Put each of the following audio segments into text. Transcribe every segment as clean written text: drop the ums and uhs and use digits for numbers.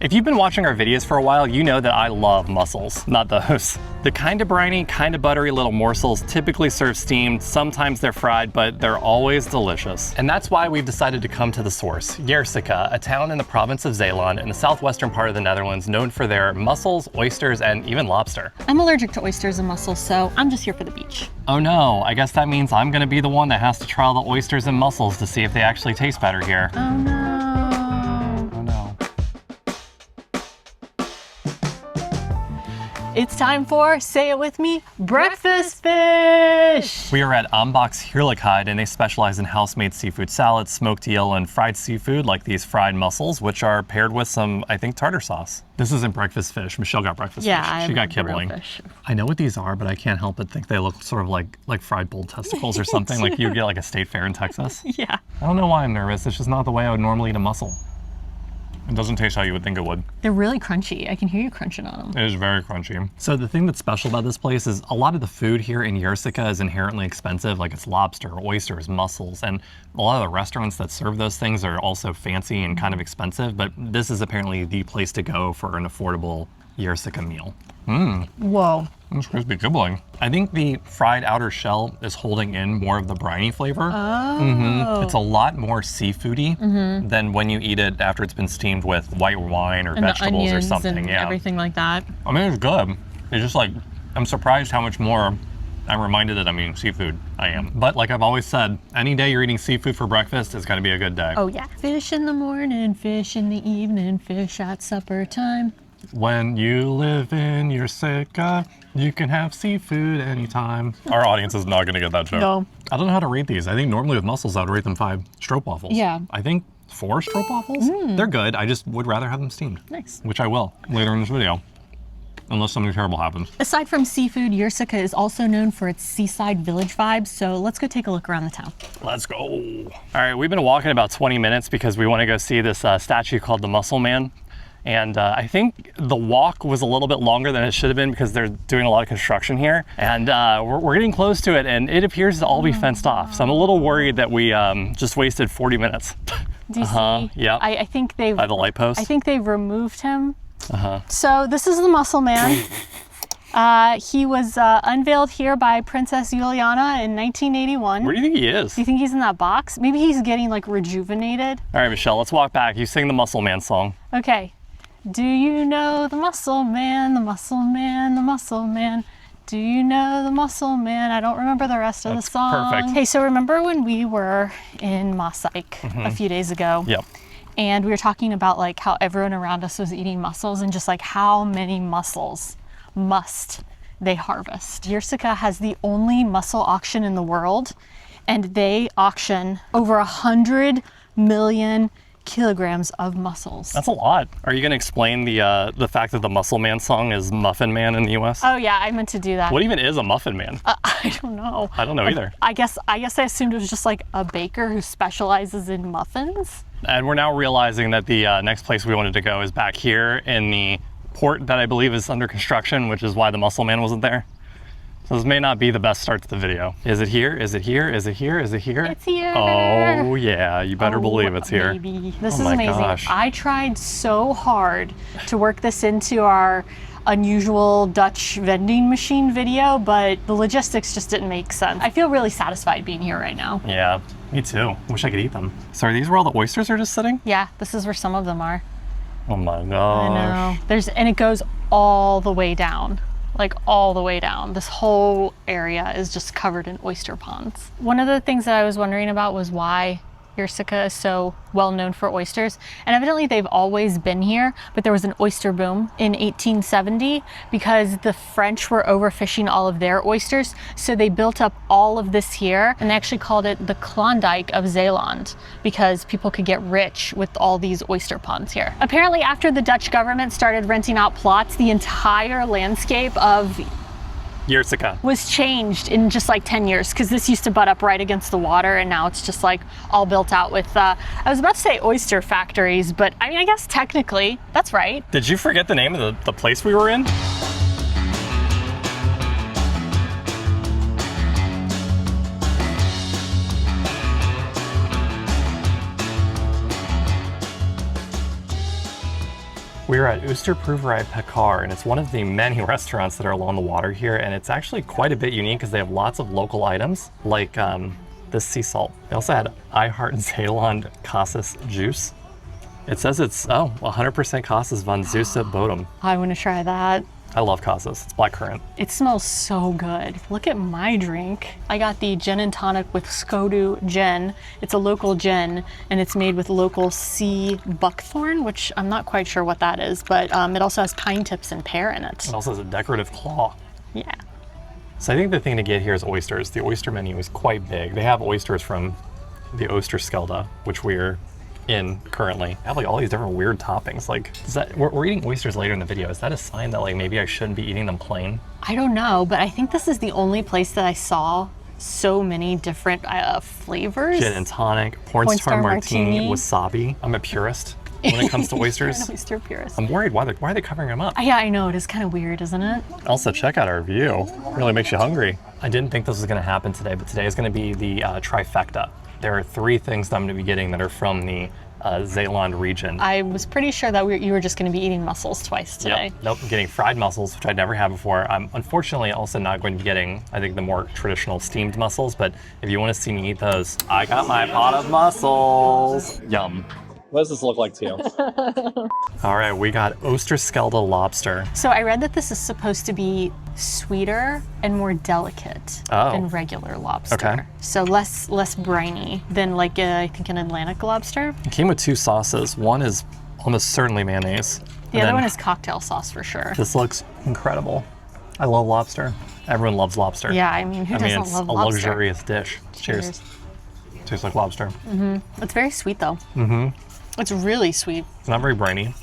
If you've been watching our videos for a while, you know that I love mussels, not those. The kind of briny, kind of buttery little morsels typically serve steamed, sometimes they're fried, but they're always delicious. And that's why we've decided to come to the source, Yerseke, a town in the province of Zeeland in the southwestern part of the Netherlands, known for their mussels, oysters, and even lobster. I'm allergic to oysters and mussels, so I'm just here for the beach. Oh no, I guess that means I'm gonna be the one that has to try the oysters and mussels to see if they actually taste better here. Oh no. It's time for, say it with me, breakfast fish! We are at Yerseke, and they specialize in house-made seafood salads, smoked eel, and fried seafood like these fried mussels, which are paired with some, I think, tartar sauce. This isn't breakfast fish. Michelle got breakfast fish. She got kibbeling. I know what these are, but I can't help but think they look sort of like fried bull testicles or something, like you'd get like a state fair in Texas. Yeah. I don't know why I'm nervous. It's just not the way I would normally eat a mussel. It doesn't taste how you would think it would. They're really crunchy. I can hear you crunching on them. It is very crunchy. So the thing that's special about this place is a lot of the food here in Yerseke is inherently expensive, like it's lobster, oysters, mussels, and a lot of the restaurants that serve those things are also fancy and kind of expensive, but this is apparently the place to go for an affordable Yerseke meal. Whoa. That's crispy kibbeling. I think the fried outer shell is holding in more of the briny flavor. Oh. It's a lot more seafoody than when you eat it after it's been steamed with white wine or And vegetables the or onions something. and Yeah, everything like that. I mean, it's good. It's just like, I'm surprised how much more I'm reminded that I'm eating seafood. I am. But like I've always said, any day you're eating seafood for breakfast is gonna be a good day. Oh yeah. Fish in the morning, fish in the evening, fish at supper time. When you live in Yerseke, you can have seafood anytime. Our audience is not gonna get that joke. No. I don't know how to rate these. I think normally with mussels, I would rate them 5 stroopwafels. Yeah. I think 4 stroopwafels? They're good. I just would rather have them steamed. Nice. Which I will later in this video. Unless something terrible happens. Aside from seafood, Yerseke is also known for its seaside village vibes, so let's go take a look around the town. Let's go. All right, we've been walking about 20 minutes because we want to go see this statue called the Mussel Man. And I think the walk was a little bit longer than it should have been because they're doing a lot of construction here. And we're getting close to it, and it appears to all be fenced off. So I'm a little worried that we just wasted 40 minutes. Do you see? Yeah. I think they've... By the light post? I think they've removed him. So this is the Mussel Man. He was unveiled here by Princess Juliana in 1981. Where do you think he is? Do you think he's in that box? Maybe he's getting like rejuvenated. All right, Michelle, let's walk back. You sing the Mussel Man song. Okay. Do you know the Mussel Man, the Mussel Man, the Mussel Man? Do you know the Mussel Man? I don't remember the rest of the song. Perfect. Hey, so remember when we were in Maaseik a few days ago? Yep. And we were talking about like how everyone around us was eating mussels and just like how many mussels must they harvest. Yerseke has the only mussel auction in the world, and they auction over 100 million kilograms of mussels. That's a lot. Are you going to explain the fact that the Mussel Man song is Muffin Man in the U.S.? Oh yeah, I meant to do that. What even is a Muffin Man? I don't know. I don't know either. I guess I assumed it was just like a baker who specializes in muffins. And we're now realizing that the next place we wanted to go is back here in the port that I believe is under construction, which is why the Mussel Man wasn't there. So this may not be the best start to the video. Is it here? Is it here? Is it here? Is it here? It's here. Oh yeah, you better believe it's here. Baby. This is my amazing. gosh. I tried so hard to work this into our unusual Dutch vending machine video, but the logistics just didn't make sense. I feel really satisfied being here right now. Yeah, me too. Wish I could eat them. So are these where all the oysters are just sitting? Yeah, this is where some of them are. Oh my gosh. I know. And it goes all the way down. Like all the way down. This whole area is just covered in oyster ponds. One of the things that I was wondering about was why Yerseke is so well known for oysters. And evidently they've always been here, but there was an oyster boom in 1870 because the French were overfishing all of their oysters. So they built up all of this here, and they actually called it the Klondike of Zeeland because people could get rich with all these oyster ponds here. Apparently after the Dutch government started renting out plots, the entire landscape of Yerseke was changed in just like 10 years because this used to butt up right against the water, and now it's just like all built out with, I was about to say oyster factories, but I mean, I guess technically that's right. Did you forget the name of the place we were in? We're at Oosterschelde Pekar, and it's one of the many restaurants that are along the water here, and it's actually quite a bit unique because they have lots of local items, like this sea salt. They also had I Heart Zeeland Cassis juice. It says it's, 100% Cassis van Zeeuwse Bodem. I want to try that. I love Cassis. It's blackcurrant. It smells so good. Look at my drink. I got the gin and tonic with Skodu gin. It's a local gin, and it's made with local sea buckthorn, which I'm not quite sure what that is, but it also has pine tips and pear in it. It also has a decorative claw. Yeah. So I think the thing to get here is oysters. The oyster menu is quite big. They have oysters from the Oosterschelde, which we're in currently. They have like all these different weird toppings. Like, is that we're eating oysters later in the video. Is that a sign that like maybe I shouldn't be eating them plain? I don't know, but I think this is the only place that I saw so many different flavors. Gin and tonic, porn star martini, wasabi. I'm a purist when it comes to oysters. You're an oyster purist. I'm worried. Why are they covering them up? Yeah, I know. It is kind of weird, isn't it? Also, check out our view. Really makes you hungry. I didn't think this was going to happen today, but today is going to be the trifecta. There are 3 things that I'm going to be getting that are from the Zeeland region. I was pretty sure that you were just going to be eating mussels twice today. Yep. Nope, I'm getting fried mussels, which I'd never had before. I'm unfortunately also not going to be getting, I think, the more traditional steamed mussels, but if you want to see me eat those, I got my pot of mussels. Yum. What does this look like to you? All right, we got Oosterschelde lobster. So I read that this is supposed to be sweeter and more delicate than regular lobster. Okay. So less briny than like I think an Atlantic lobster. It came with 2 sauces. One is almost certainly mayonnaise. The other one is cocktail sauce for sure. This looks incredible. I love lobster. Everyone loves lobster. Yeah, I mean, who doesn't it's love a lobster? luxurious dish. Cheers. Tastes like lobster. Mm-hmm. It's very sweet though. Mm-hmm. It's really sweet. It's not very briny.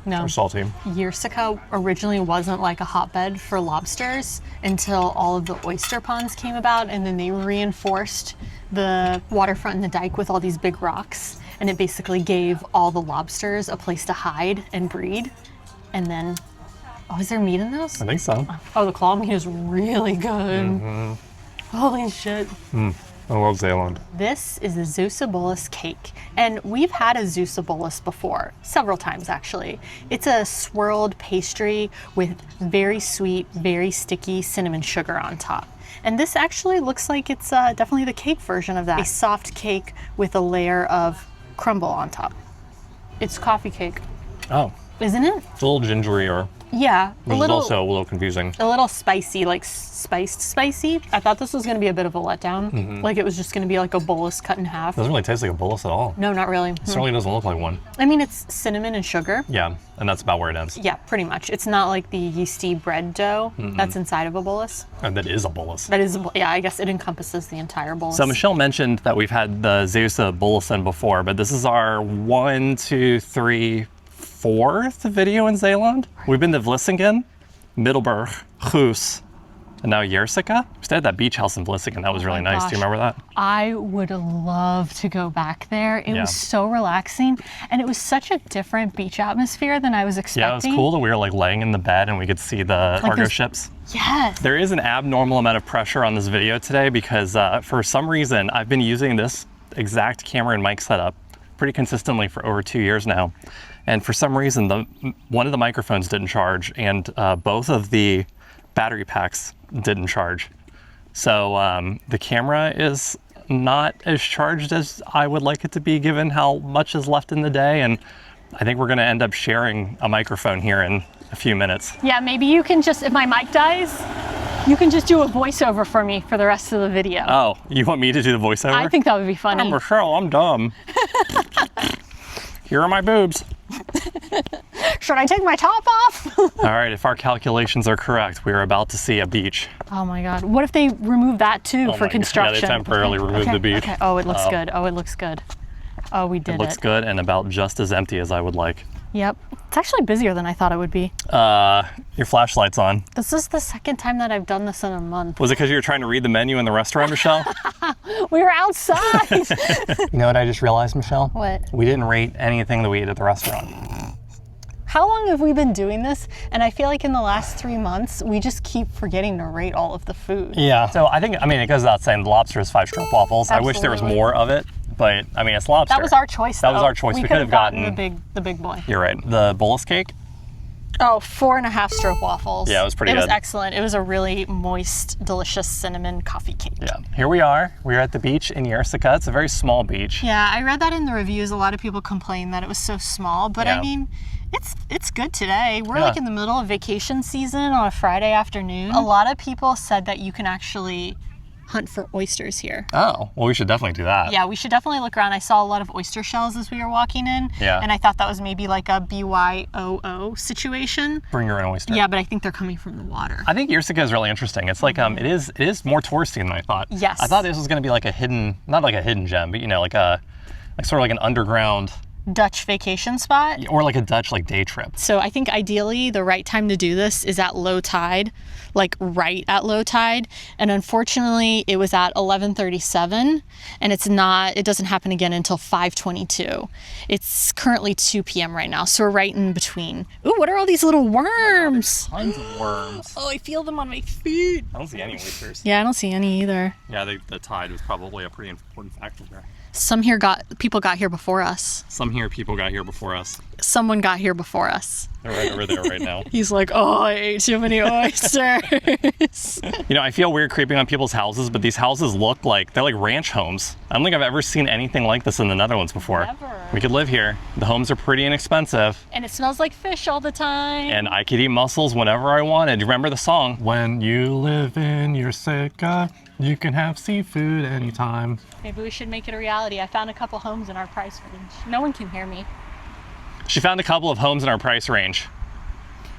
No. Or salty. Yerseke originally wasn't like a hotbed for lobsters until all of the oyster ponds came about, and then they reinforced the waterfront and the dike with all these big rocks, and it basically gave all the lobsters a place to hide and breed. And then, is there meat in those? I think so. Oh, the claw meat is really good. Holy shit. I love Zeeland. This is a Zeeuwse bolus cake, and we've had a Zeeuwse bolus before, several times actually. It's a swirled pastry with very sweet, very sticky cinnamon sugar on top. And this actually looks like it's definitely the cake version of that. A soft cake with a layer of crumble on top. It's coffee cake. Oh. Isn't it? It's a little gingery, Yeah, which is also a little confusing. A little spicy, like spiced spicy. I thought this was gonna be a bit of a letdown. Like it was just gonna be like a bolus cut in half. It doesn't really taste like a bolus at all. No, not really. It certainly doesn't look like one. I mean, it's cinnamon and sugar. Yeah, and that's about where it ends. Yeah, pretty much. It's not like the yeasty bread dough that's inside of a bolus. And that is a bolus. That is, yeah, I guess it encompasses the entire bolus. So Michelle mentioned that we've had the Zeeuwse bolus before, but this is our 1, 2, 3, 4th video in Zeeland. We've been to Vlissingen, Middelburg, Creuse, and now Yerseke. We stayed at that beach house in Vlissingen. That was really nice. gosh. Do you remember that? I would love to go back there. It was so relaxing, and it was such a different beach atmosphere than I was expecting. Yeah, it was cool that we were like laying in the bed and we could see the cargo ships. Yes. There is an abnormal amount of pressure on this video today because for some reason I've been using this exact camera and mic setup pretty consistently for over 2 years now. And for some reason, one of the microphones didn't charge, and both of the battery packs didn't charge. So the camera is not as charged as I would like it to be, given how much is left in the day. And I think we're going to end up sharing a microphone here in a few minutes. Yeah, maybe you can just, if my mic dies, you can just do a voiceover for me for the rest of the video. Oh, you want me to do the voiceover? I think that would be funny. I'm Michelle, I'm dumb. Here are my boobs. Should I take my top off? All right, if our calculations are correct, we are about to see a beach. Oh my God. What if they remove that too for construction? Yeah, they temporarily removed the beach. Okay. Oh, it looks good. Oh, it looks good. Oh, we did it. It looks good and about just as empty as I would like. Yep. It's actually busier than I thought it would be. Your flashlight's on. This is the second time that I've done this in a month. Was it because you were trying to read the menu in the restaurant, Michelle? We were outside. You know what I just realized, Michelle? What? We didn't rate anything that we ate at the restaurant. How long have we been doing this? And I feel like in the last 3 months, we just keep forgetting to rate all of the food. Yeah. So I mean, it goes without saying the lobster is 5 shrimp waffles. Absolutely. I wish there was more of it, but I mean, it's lobster. That was our choice, though. That was our choice. We could have gotten the big boy. You're right. The bolus cake? Oh, 4.5 stroke waffles. Yeah, it was pretty good. It was excellent. It was a really moist, delicious cinnamon coffee cake. Yeah. Here we are. We're at the beach in Yerseke. It's a very small beach. Yeah, I read that in the reviews. A lot of people complained that it was so small, but I mean, it's good today. We're like in the middle of vacation season on a Friday afternoon. A lot of people said that you can actually hunt for oysters here. Oh, well, we should definitely do that. Yeah, we should definitely look around. I saw a lot of oyster shells as we were walking in. Yeah. And I thought that was maybe like a BYOO situation. Bring your own oyster. Yeah, but I think they're coming from the water. I think Yerseke is really interesting. It's like, it is more touristy than I thought. Yes. I thought this was going to be like a hidden, not like a hidden gem, but you know, like sort of like an underground Dutch vacation spot. Or like a Dutch like day trip. So I think ideally the right time to do this is at low tide, like right at low tide. And unfortunately it was at 11:37 and it doesn't happen again until 5:22. It's currently 2 p.m. right now. So we're right in between. Ooh, what are all these little worms? Tons of worms. Oh, I feel them on my feet. I don't see any oysters. Yeah, I don't see any either. Yeah, the tide was probably a pretty important factor there. People got here before us. People got here before us. Someone got here before us. They're right over there right now. He's like, oh, I ate too many oysters. You know, I feel weird creeping on people's houses, but these houses look like, they're like ranch homes. I don't think I've ever seen anything like this in the Netherlands before. Never. We could live here. The homes are pretty inexpensive. And it smells like fish all the time. And I could eat mussels whenever I wanted. Remember the song? When you live in Yerseke, you can have seafood anytime. Maybe we should make it a reality. I found a couple homes in our price range. No one can hear me. She found a couple of homes in our price range.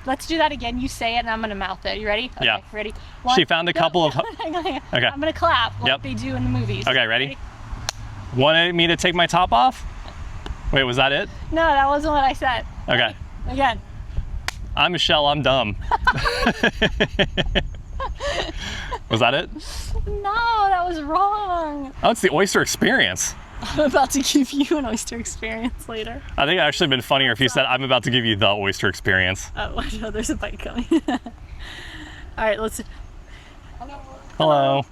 Let's do that again. You say it and I'm going to mouth it. You ready? Okay, yeah. Ready? She found a couple of... Hang on. Okay. I'm going to clap like they do in the movies. Okay, ready? Wanted me to take my top off? Wait, was that it? No, that wasn't what I said. Okay. Again. I'm Michelle, I'm dumb. Was that it? No, that was wrong. Oh, it's the Oyster Experience. I'm about to give you an Oyster Experience later. I think it actually been funnier if you said, I'm about to give you the Oyster Experience. Oh, no, there's a bite coming. All right, let's... Hello.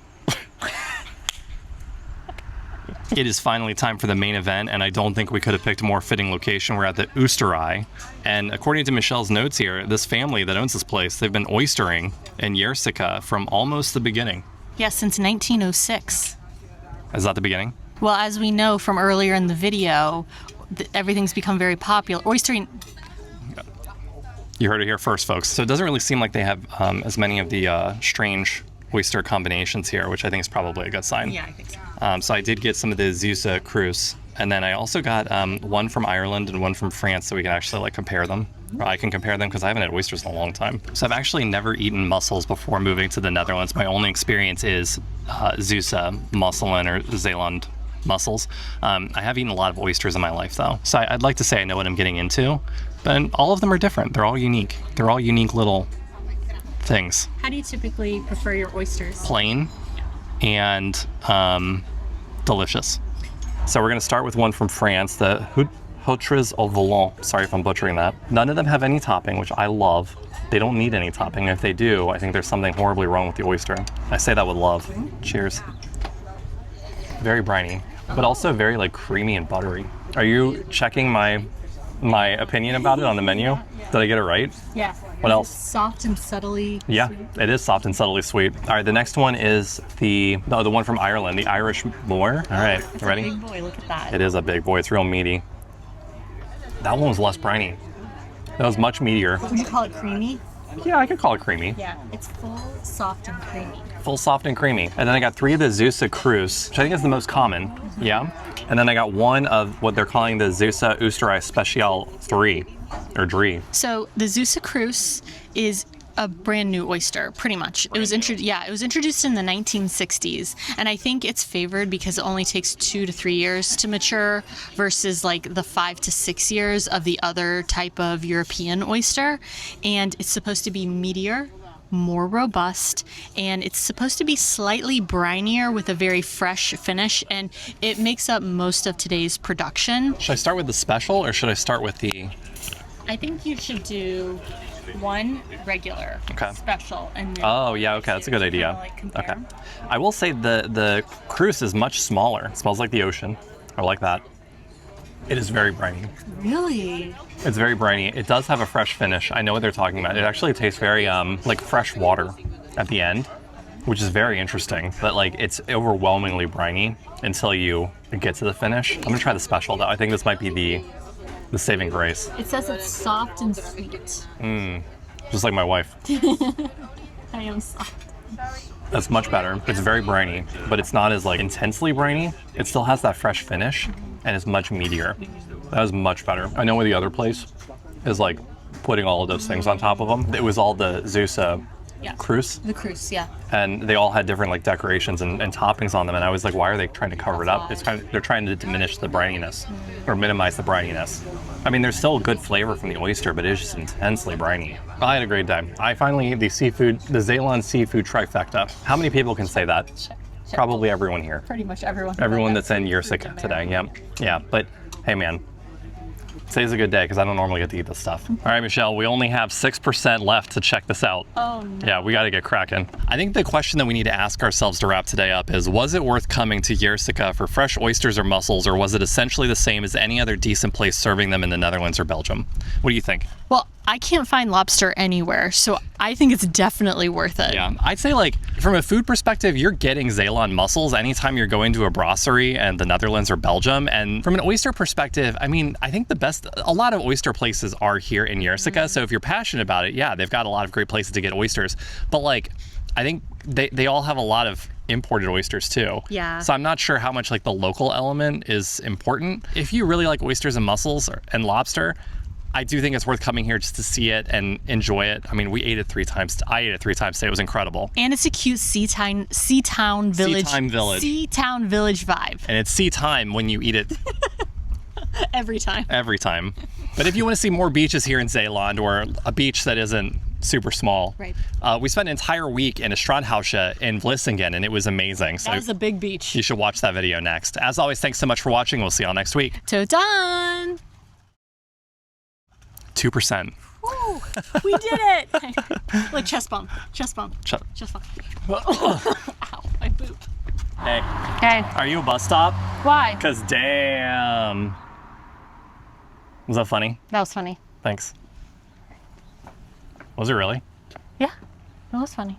It is finally time for the main event, and I don't think we could have picked a more fitting location. We're at the Oosterschelde, and according to Michelle's notes here, this family that owns this place, they've been oystering in Yerseke from almost the beginning. Yeah, since 1906. Is that the beginning? Well, as we know from earlier in the video, everything's become very popular. Oystering... You heard it here first, folks. So it doesn't really seem like they have as many of the strange oyster combinations here, which I think is probably a good sign. Yeah, I think so. So I did get some of the Zeeuwse Creuse, and then I also got one from Ireland and one from France, so we can actually like compare them. Or I can compare them because I haven't had oysters in a long time. So I've actually never eaten mussels before moving to the Netherlands. My only experience is Zeeuwse musselen or Zeeland mussels. I have eaten a lot of oysters in my life though, so I'd like to say I know what I'm getting into, but all of them are different. They're all unique. They're all unique little things. How do you typically prefer your oysters? Plain and delicious. So we're going to start with one from France, the Huîtres au Volant. Sorry if I'm butchering that. None of them have any topping, which I love. They don't need any topping. If they do, I think there's something horribly wrong with the oyster. I say that with love. Cheers. Very briny, but also very like creamy and buttery. Are you checking my opinion about it on the menu? Did I get it right? Yeah. What else? Soft and subtly Yeah, sweet. it is soft and subtly sweet. All right, the next one is the one from Ireland, the Irish Moor. All right, It's ready? a big boy, look at that. It is a big boy. It's real meaty. That one was less briny. That was much meatier. Would you call it creamy? Yeah, I could call it creamy. Yeah, it's full, soft, and creamy. Full, soft, and creamy. And then I got 3 of the Zeeuwse Creuse, which I think is the most common. Yeah. And then I got 1 of what they're calling the Zeeuwse Oosterschelde speciaal 3, or 3. So the Zeeuwse Creuse is a brand new oyster, pretty much. It was introduced in the 1960s, and I think it's favored because it only takes 2 to 3 years to mature versus like the 5 to 6 years of the other type of European oyster. And it's supposed to be meatier, more robust, and it's supposed to be slightly brinier with a very fresh finish, and it makes up most of today's production. Should I start with the special, or should I start with the... I think you should do 1 regular, Okay. special, and then Oh, yeah, okay, that's a good idea. kinda, like, compare Okay. 'em. I will say the Creuse is much smaller. It smells like the ocean. I like that. It is very briny. Really? It's very briny. It does have a fresh finish. I know what they're talking about. It actually tastes very like fresh water at the end, which is very interesting. But like it's overwhelmingly briny until you get to the finish. I'm gonna try the special though. I think this might be the saving grace. It says it's soft and sweet. Just like my wife. I am soft. That's much better. It's very briny, but it's not as like intensely briny. It still has that fresh finish and it's much meatier. That was much better. I know where the other place is like putting all of those things on top of them. It was all the Zeeuwse Creuse. The Creuse, yeah. And they all had different like decorations and toppings on them. And I was like, why are they trying to cover it up? They're trying to diminish the brininess or minimize the brininess. I mean, there's still good flavor from the oyster, but it's just intensely briny. I had a great day. I finally ate the Zeeland seafood trifecta. How many people can say that? Check. Probably everyone here. Pretty much everyone. Everyone that's in Yerseke today, yeah. But hey man, today's a good day because I don't normally get to eat this stuff. All right, Michelle, we only have 6% left to check this out. Oh no. Yeah, we gotta get cracking. I think the question that we need to ask ourselves to wrap today up is, was it worth coming to Yerseke for fresh oysters or mussels, or was it essentially the same as any other decent place serving them in the Netherlands or Belgium? What do you think? Well, I can't find lobster anywhere, so I think it's definitely worth it. Yeah, I'd say like from a food perspective, you're getting Zeeland mussels anytime you're going to a brasserie in the Netherlands or Belgium. And from an oyster perspective, I mean, I think a lot of oyster places are here in Yerseke. So if you're passionate about it, yeah, they've got a lot of great places to get oysters. But like, I think they all have a lot of imported oysters too. Yeah. So I'm not sure how much like the local element is important. If you really like oysters and mussels and lobster, I do think it's worth coming here just to see it and enjoy it. I mean, we ate it 3 times. I ate it 3 times today. It was incredible. And it's a cute sea town village vibe. And it's sea time when you eat it. Every time. Every time. But if you want to see more beaches here in Zeeland, or a beach that isn't super small, right? We spent an entire week in a Strandhuisje in Vlissingen, and it was amazing. So that was a big beach. You should watch that video next. As always, thanks so much for watching. We'll see y'all next week. Tot dan! 2%. Woo, we did it! Like chest bump. Chest bump. Ow, my boob. Hey. Okay. Are you a bus stop? Why? Because damn. Was that funny? That was funny. Thanks. Was it really? Yeah, it was funny.